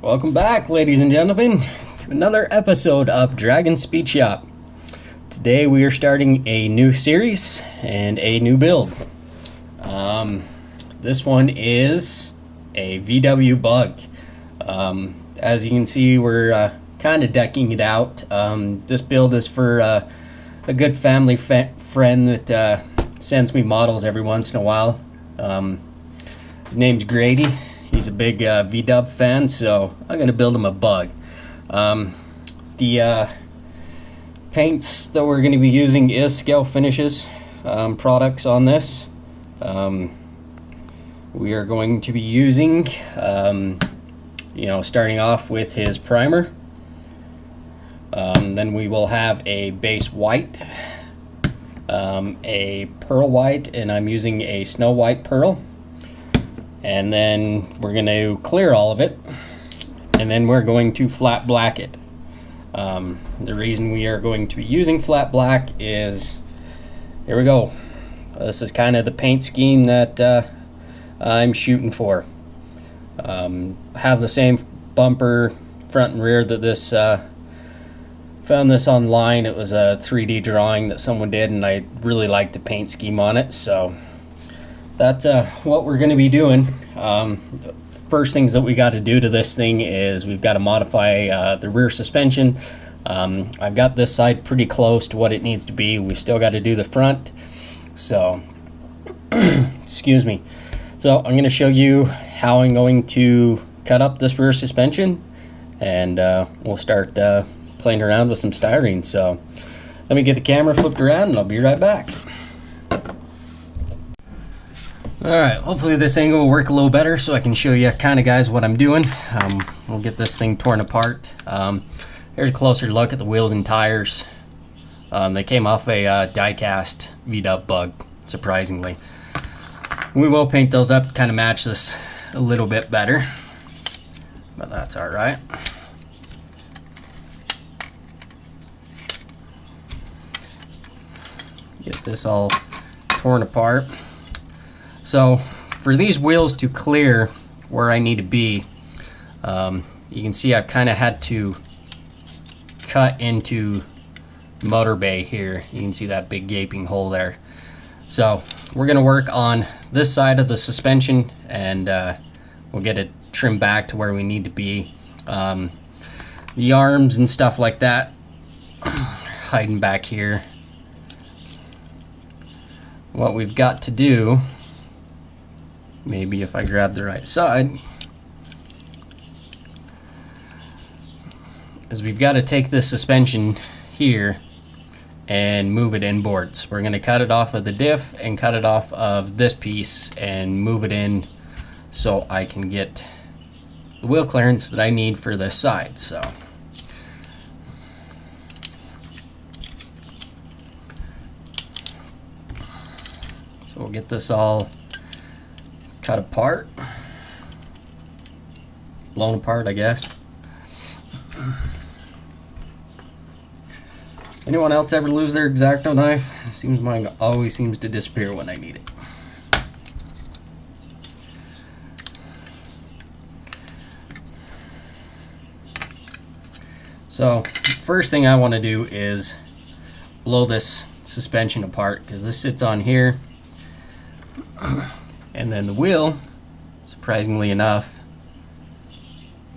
Welcome back, ladies and gentlemen, to another episode of Dragon Speed Shop. Today we are starting a new series and a new build. This one is a VW Bug. As you can see, we're kind of decking it out. This build is for a good family friend that sends me models every once in a while. His name's Grady. He's a big VW fan, so I'm going to build him a Bug. The paints that we're going to be using is Scale Finishes products on this. We are going to be using, starting off with his primer. Then we will have a base white, a pearl white, and I'm using a snow white pearl. And then we're going to clear all of it, and then we're going to flat black it. The reason we are going to be using flat black is, here we go. This is kind of the paint scheme that I'm shooting for. Have the same bumper front and rear that this, found this online. It was a 3D drawing that someone did, and I really liked the paint scheme on it, so that's what we're going to be doing. First things that we got to do to this thing is we've got to modify the rear suspension. I've got this side pretty close to what it needs to be. We've still got to do the front, so excuse me. So I'm going to show you how I'm going to cut up this rear suspension, and we'll start playing around with some styrene. So let me get the camera flipped around and I'll be right back. Alright, hopefully this angle will work a little better so I can show you kind of, guys, what I'm doing. We'll get this thing torn apart. Here's a closer look at the wheels and tires. They came off a die-cast VW Bug, surprisingly. We will paint those up to kind of match this a little bit better, but that's alright. Get this all torn apart. So for these wheels to clear where I need to be, you can see I've kind of had to cut into the motor bay here. You can see that big gaping hole there. So we're going to work on this side of the suspension, and we'll get it trimmed back to where we need to be. The arms and stuff like that hiding back here. What we've got to do, maybe if I grab the right side, is we've got to take this suspension here and move it inboards. We're going to cut it off of the diff and cut it off of this piece and move it in so I can get the wheel clearance that I need for this side. So we'll get this all cut apart, blown apart, I guess. Anyone else ever lose their X-Acto knife? Seems mine always seems to disappear when I need it. So first thing I want to do is blow this suspension apart, because this sits on here, and then the wheel, surprisingly enough,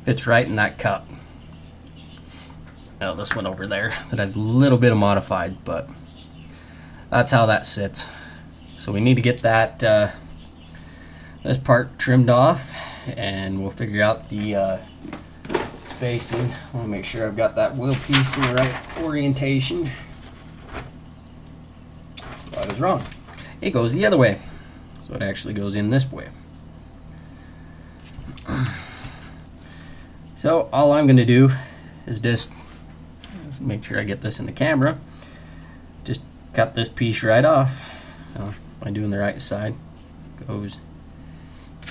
fits right in that cup. Now this one over there that I've a little bit modified, but that's how that sits. So we need to get that this part trimmed off, and we'll figure out the spacing. I want to make sure I've got that wheel piece in the right orientation. I was wrong. It goes the other way. So it actually goes in this way. So all I'm going to do is just, let's make sure I get this in the camera, just cut this piece right off. So am I doing the right side? Goes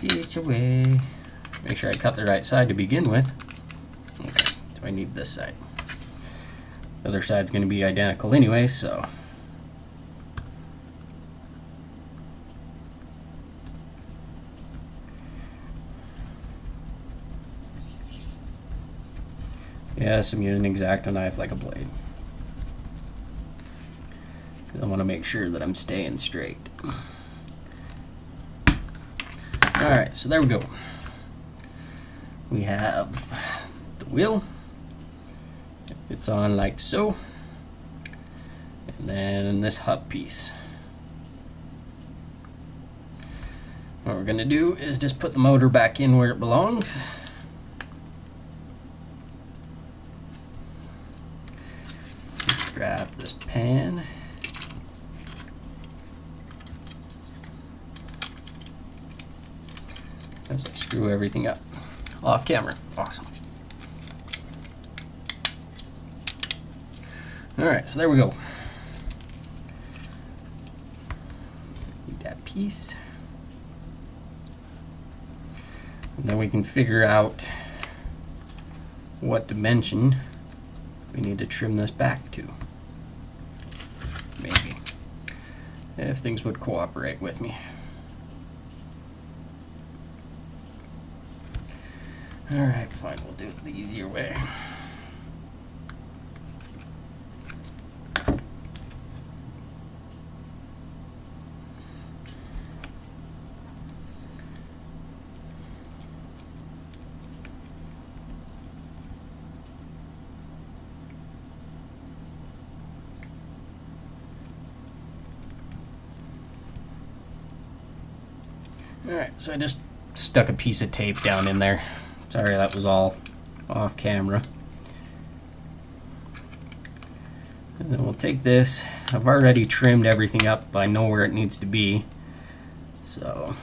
this way. Make sure I cut the right side to begin with. Okay, do I need this side? The other side's going to be identical anyway, so Yes, I'm using an X-Acto knife like a blade. I want to make sure that I'm staying straight. Alright, so there we go. We have the wheel. It's on like so. And then this hub piece. What we're going to do is just put the motor back in where it belongs. Grab this pan. As I screw everything up. Off camera. Awesome. Alright, so there we go. Need that piece. And then we can figure out what dimension we need to trim this back to. Maybe. If things would cooperate with me. Alright, fine, we'll do it the easier way. Alright, so I just stuck a piece of tape down in there. Sorry, that was all off camera. And then we'll take this. I've already trimmed everything up. I know where it needs to be. So,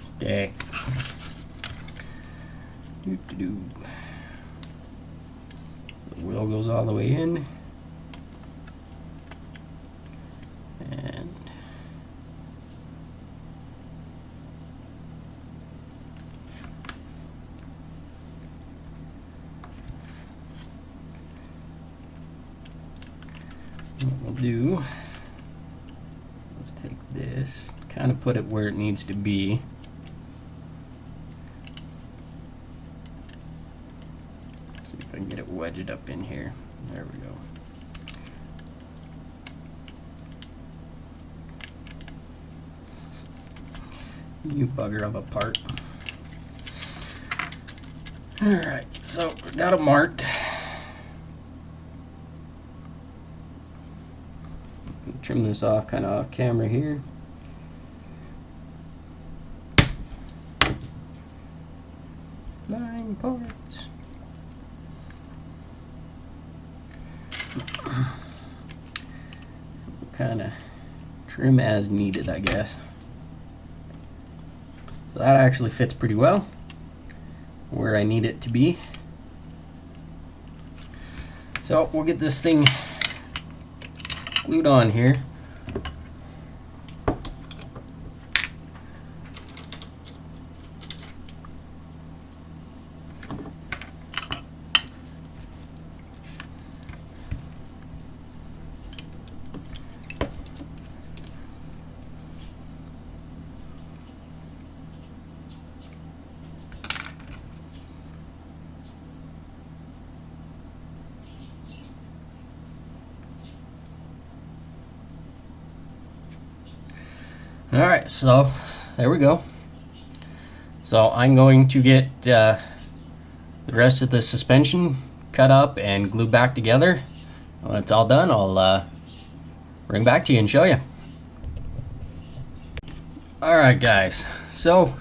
stay. The wheel goes all the way in. And what we'll do, let's take this, kind of put it where it needs to be. See if I can get it wedged up in here. There we go. You bugger of a part. Alright, so got it marked. Trim this off kind of off camera here. Line parts. Kind of trim as needed, I guess. So that actually fits pretty well where I need it to be. So we'll get this thing glued on here. Alright, so there we go. So I'm going to get the rest of the suspension cut up and glued back together. When it's all done, I'll bring back to you and show you. Alright guys, so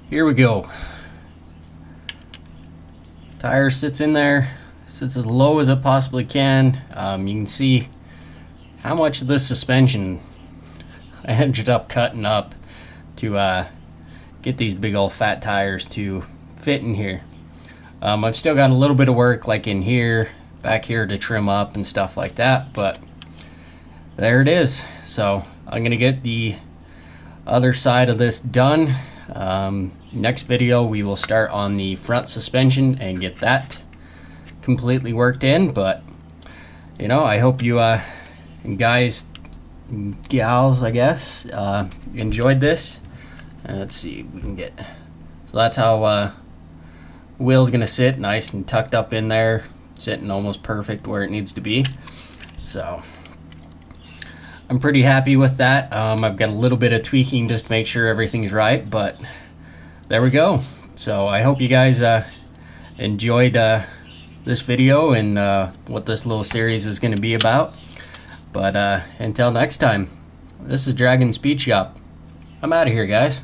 here we go. Tire sits in there, sits as low as it possibly can. You can see how much of this suspension I ended up cutting up to get these big old fat tires to fit in here. I've still got a little bit of work like in here, back here to trim up and stuff like that, but there it is. So I'm gonna get the other side of this done. Next video we will start on the front suspension and get that completely worked in. But you know, I hope you guys, gals, I guess, enjoyed this. Let's see if we can get, so that's how wheel's gonna sit nice and tucked up in there, sitting almost perfect where it needs to be. So I'm pretty happy with that. I've got a little bit of tweaking just to make sure everything's right, but there we go. So I hope you guys enjoyed this video and what this little series is going to be about. But until next time, this is Dragon Speed Shop. I'm out of here, guys.